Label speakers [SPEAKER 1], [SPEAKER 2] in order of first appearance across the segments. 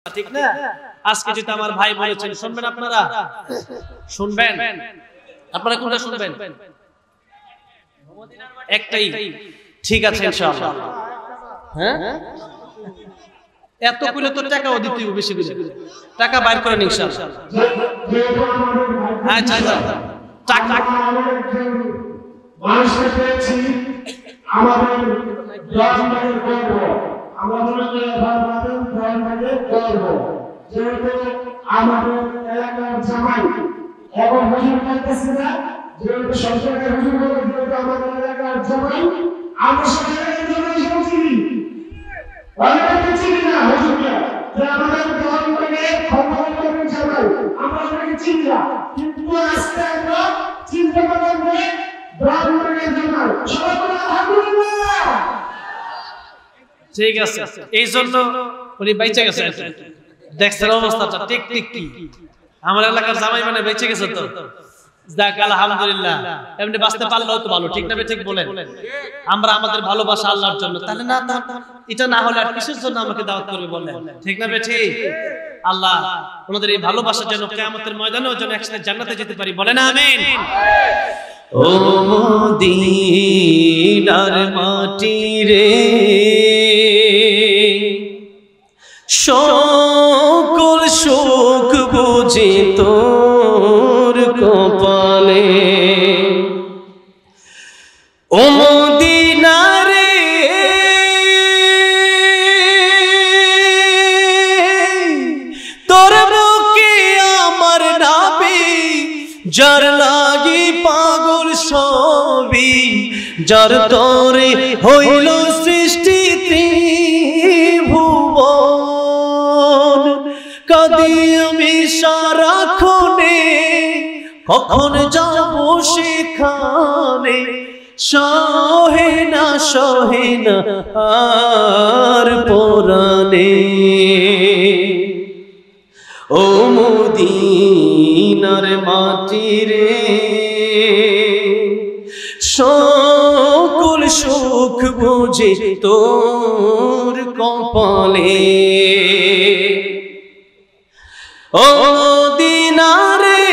[SPEAKER 1] ঠিক না? আজকে যেটা আমার ভাই বলেছেন শুনবেন আপনারা, শুনবেন আপনারা কোনটা শুনবেন? একটাই, ঠিক আছে ইনশাআল্লাহ। হ্যাঁ, এত কইলে তো টাকাও দিতে হবে, বেশি করে টাকা বাইর করেন ইনশাআল্লাহ। আচ্ছা টাকা মানুষকে পেয়েছি, আমাদের দশটাকে করব, আমরা মনে করি আমাদের দশটাকে করব, যেহেতু আমাদের এলাকার জামাই এবং হুজুর বলতেছে না, যেহেতু সরকারের হুজুর বলে, যেহেতু আমাদের এলাকার জামাই, আমরা সরকারের জামাই চিনি, অনেকে চিনি না হুজুরকে, যে আমাদের দশটাকে ক্ষমতার জামাই আমরা অনেকে চিনি না, কিন্তু আজকে আমরা চিন্তা করব ঠিক আছে। এই জন্য উনি বেঁচে গেছে, দেখছেন অবস্থাটা ঠিক ঠিক কি আমার এলাকার জামাই মানে বেঁচে গেছে তো, যাক আলহামদুলিল্লাহ। এমনি বাঁচতে পারলেও তো ভালো, ঠিক না? ঠিক বলেন। আমরা আমাদের ভালোবাসা আল্লাহর জন্য, তাহলে না এটা না হলে আর কিসের জন্য আমাকে দাওয়াত করবে বলেন, ঠিক না? ঠিক। আল্লাহ ওনাদের এই ভালোবাসার জন্য কিয়ামতের ময়দানেও যেন একসাথে জান্নাতে যেতে পারি, বলেন আমিন। ও মদিনার মাটি রে, সকল সুখ বুঝি তোর কপালে, ও মদিনা রে তোর বুকে আমার নাবি, যার লাগি পাগল সবই, যার তরে হইল সৃষ্টি ত্রিভুবন, কাঁদি আমি সারাক্ষণে, কখন যাব সেখানে, সহে না আর পরাণে, ও মদিনার মাটি রে, সকল সুখ বুঝে তোর কপালে, ও মদিনা রে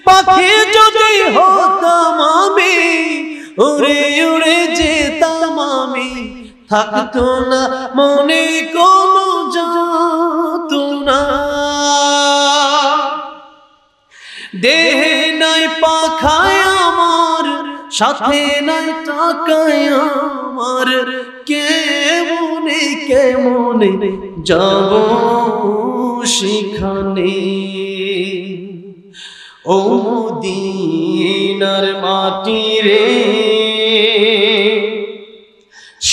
[SPEAKER 1] পাখি যদি হতাম আমি, উড়ে উড়ে যেতাম আমি, থাকতো না মনে কোনো যাতনা, দেহে নাই পাখায় আমার, সাথে নাই টাকায় আমার, কেমনে কেমনে যাব সেখানে, ও মদিনার মাটি রে,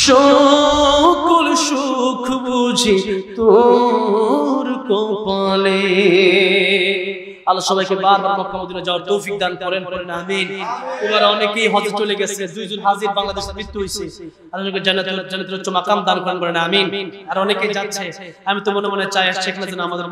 [SPEAKER 1] সকল সুখ বুঝি তোর কপালে। আল্লাহ সবাইকে বারবার মক্কা মদিনা যাওয়ার তৌফিক দান করেন, বলেন আমিন। এবার অনেকেই হজে চলে গেছে, দুইজন হাজির বাংলাদেশে মৃত্যু হয়েছে, আল্লাহকে জান্নাতুল উচ্চ মাকাম দান করেন, বলেন আমিন। আর অনেকেই যাচ্ছে, আমি তো মনে মনে চাই শেখ হাসিনা আমাদের